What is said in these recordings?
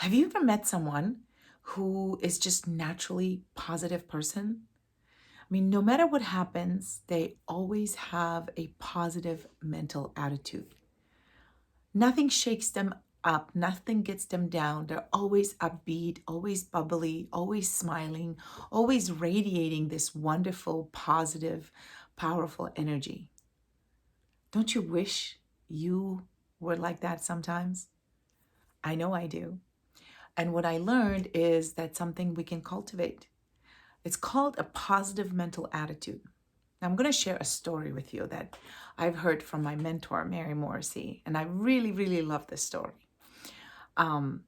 Have you ever met someone who is just naturally positive person? I mean, no matter what happens, they always have a positive mental attitude. Nothing shakes them up, nothing gets them down. They're always upbeat, always bubbly, always smiling, always radiating this wonderful, positive, powerful energy. Don't you wish you were like that sometimes? I know I do. And what I learned is that something we can cultivate. It's called a positive mental attitude. Now, I'm going to share a story with you that I've heard from my mentor, Mary Morrissey, and I really, really love this story. Um,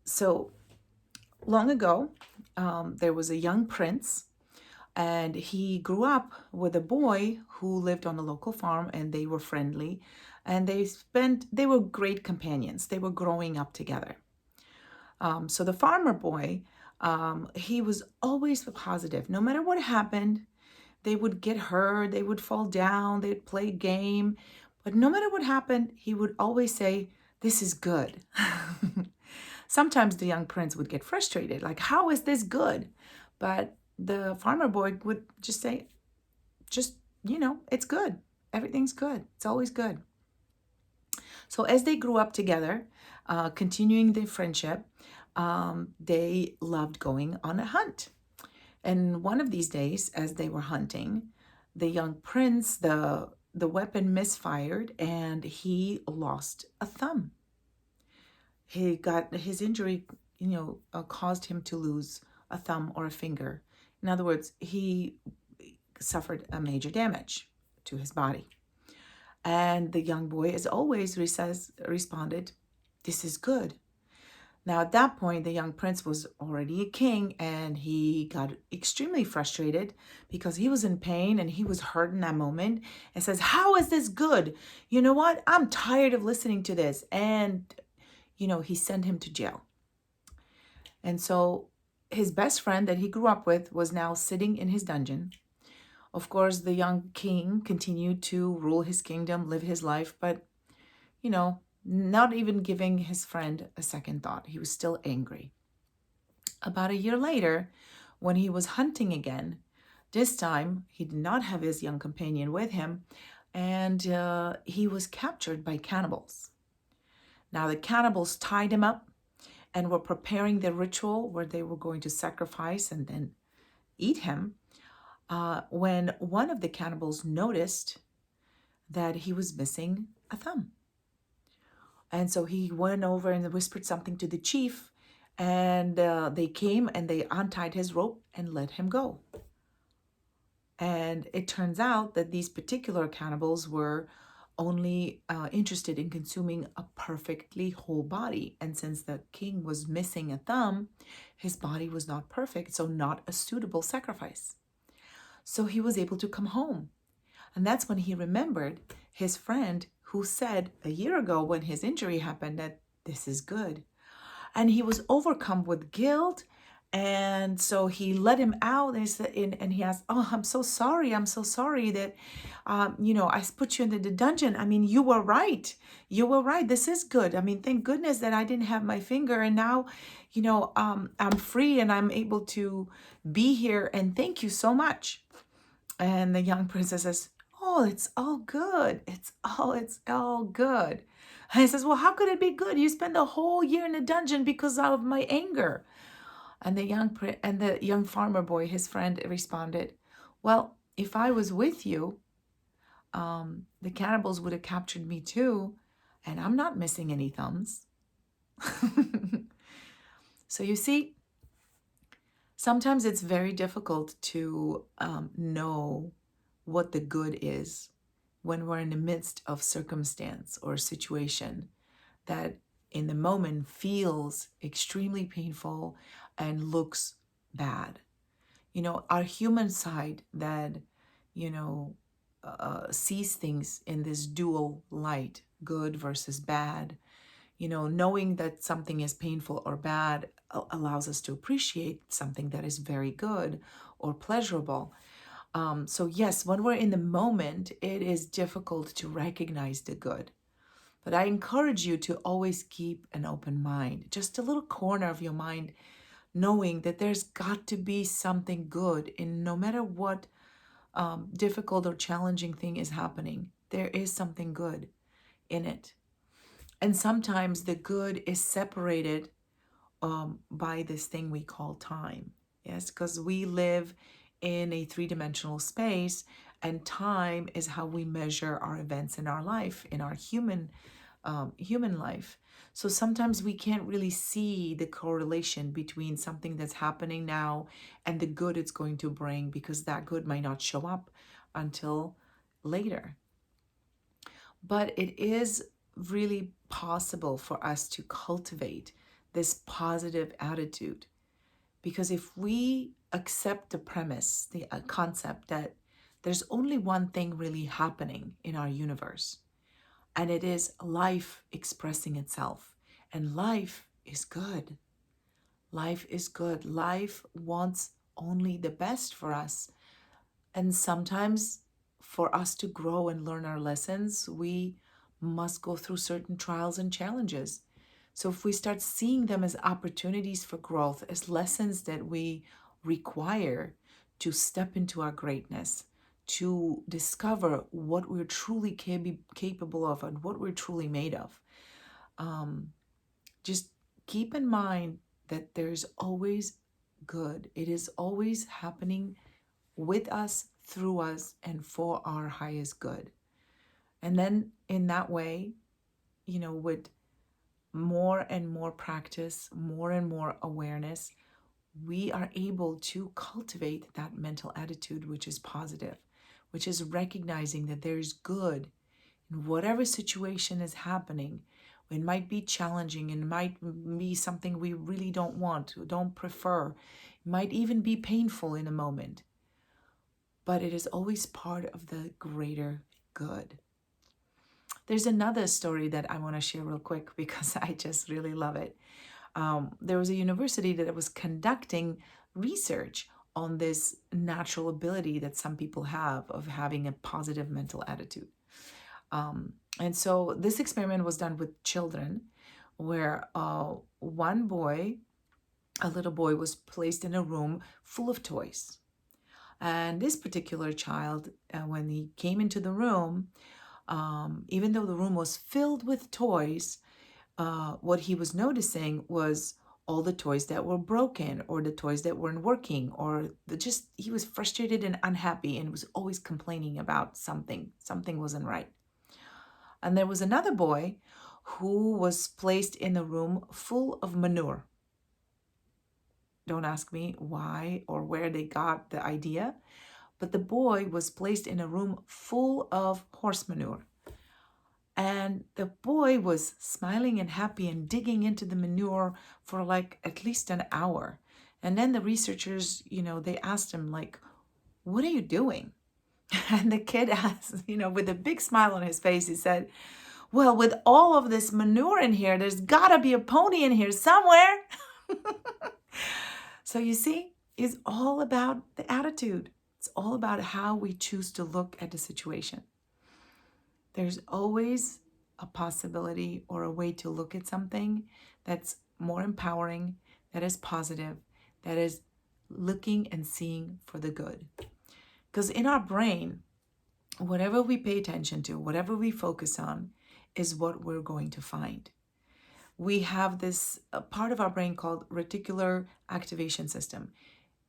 so, long ago, there was a young prince, and he grew up with a boy who lived on a local farm, and they were friendly, and they were great companions. They were growing up together. So the farmer boy, he was always positive. No matter what happened, they would get hurt, they would fall down, they'd play a game. But no matter what happened, he would always say, "This is good." Sometimes the young prince would get frustrated, like, "How is this good?" But the farmer boy would just say, "Just, it's good. Everything's good. It's always good." So as they grew up together, continuing their friendship, they loved going on a hunt. And one of these days, as they were hunting, the young prince, the weapon misfired and he lost a thumb. He got his injury, caused him to lose a thumb or a finger. In other words, he suffered a major damage to his body. And the young boy, as always, responded, "This is good." Now, at that point, the young prince was already a king and he got extremely frustrated because he was in pain and he was hurt in that moment and says, "How is this good? You know what? I'm tired of listening to this." And, he sent him to jail. And so his best friend that he grew up with was now sitting in his dungeon. Of course, the young king continued to rule his kingdom, live his life, but, not even giving his friend a second thought. He was still angry. About a year later, when he was hunting again, this time he did not have his young companion with him, and he was captured by cannibals. Now, the cannibals tied him up and were preparing the ritual where they were going to sacrifice and then eat him. When one of the cannibals noticed that he was missing a thumb. And so he went over and whispered something to the chief, and they came and they untied his rope and let him go. And it turns out that these particular cannibals were only interested in consuming a perfectly whole body. And since the king was missing a thumb, his body was not perfect, so not a suitable sacrifice. So he was able to come home. And that's when he remembered his friend who said a year ago when his injury happened that this is good. And he was overcome with guilt. And so he let him out and he said, and he asked, "Oh, I'm so sorry. I'm so sorry that, I put you into the dungeon. I mean, you were right. You were right. This is good. I mean, thank goodness that I didn't have my finger. And now, I'm free and I'm able to be here. And thank you so much." And the young princess says, "Oh, it's all good. It's all good." And he says, "Well, how could it be good? You spent the whole year in a dungeon because of my anger." And the young farmer boy, his friend, responded, "Well, if I was with you, the cannibals would have captured me too, and I'm not missing any thumbs." So you see, sometimes it's very difficult to know what the good is when we're in the midst of circumstance or situation that in the moment feels extremely painful and looks bad. Our human side that, you know, sees things in this dual light, good versus bad, knowing that something is painful or bad allows us to appreciate something that is very good or pleasurable. So yes, when we're in the moment, it is difficult to recognize the good. But I encourage you to always keep an open mind, just a little corner of your mind, knowing that there's got to be something good in no matter what difficult or challenging thing is happening. There is something good in it. And sometimes the good is separated by this thing we call time. Yes, because we live in a three-dimensional space, and time is how we measure our events in our life, in our human life. So sometimes we can't really see the correlation between something that's happening now and the good it's going to bring, because that good might not show up until later. But it is really possible for us to cultivate this positive attitude, because if we accept the premise, the concept that there's only one thing really happening in our universe, and it is life expressing itself, and life is good. Life is good. Life wants only the best for us. And sometimes for us to grow and learn our lessons, we must go through certain trials and challenges. So if we start seeing them as opportunities for growth, as lessons that we require to step into our greatness, to discover what we're truly capable of and what we're truly made of, just keep in mind that there's always good. It is always happening with us, through us, and for our highest good. And then in that way, with more and more practice, more and more awareness, we are able to cultivate that mental attitude, which is positive, which is recognizing that there's good in whatever situation is happening. It might be challenging, and it might be something we really don't want, don't prefer. It might even be painful in a moment, but it is always part of the greater good. There's another story that I want to share real quick because I just really love it. There was a university that was conducting research on this natural ability that some people have of having a positive mental attitude. And so this experiment was done with children, where one boy, a little boy, was placed in a room full of toys. And this particular child, when he came into the room, even though the room was filled with toys, what he was noticing was all the toys that were broken, or the toys that weren't working, or he was frustrated and unhappy and was always complaining about something. Something wasn't right. And there was another boy who was placed in a room full of manure. Don't ask me why or where they got the idea, but the boy was placed in a room full of horse manure. And the boy was smiling and happy and digging into the manure for like at least an hour. And then the researchers, they asked him, like, what are you doing? And the kid asked, with a big smile on his face, he said, well, with all of this manure in here, there's gotta be a pony in here somewhere. So you see, it's all about the attitude. It's all about how we choose to look at the situation. There's always a possibility or a way to look at something that's more empowering, that is positive, that is looking and seeing for the good. Because in our brain, whatever we pay attention to, whatever we focus on, is what we're going to find. We have this part of our brain called reticular activation system.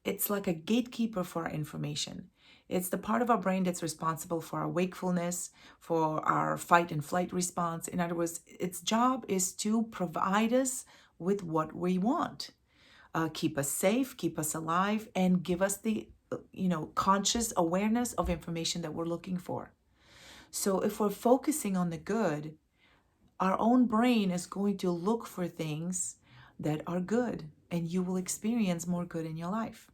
It's like a gatekeeper for our information. It's the part of our brain that's responsible for our wakefulness, for our fight and flight response. In other words, its job is to provide us with what we want, keep us safe, keep us alive, and give us the conscious awareness of information that we're looking for. So if we're focusing on the good, our own brain is going to look for things that are good, and you will experience more good in your life.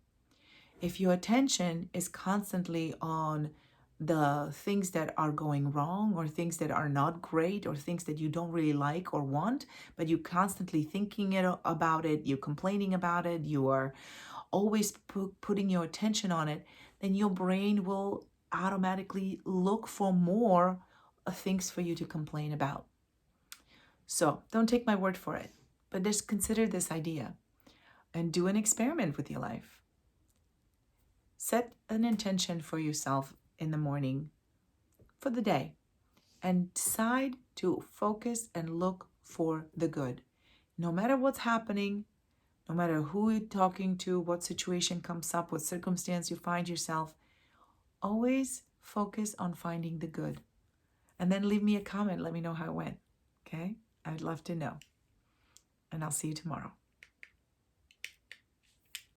If your attention is constantly on the things that are going wrong, or things that are not great, or things that you don't really like or want, but you're constantly thinking about it, you're complaining about it, you are always putting your attention on it, then your brain will automatically look for more things for you to complain about. So don't take my word for it, but just consider this idea and do an experiment with your life. Set an intention for yourself in the morning for the day and decide to focus and look for the good. No matter what's happening, no matter who you're talking to, what situation comes up, what circumstance you find yourself, always focus on finding the good. And then leave me a comment. Let me know how it went. Okay? I'd love to know. And I'll see you tomorrow.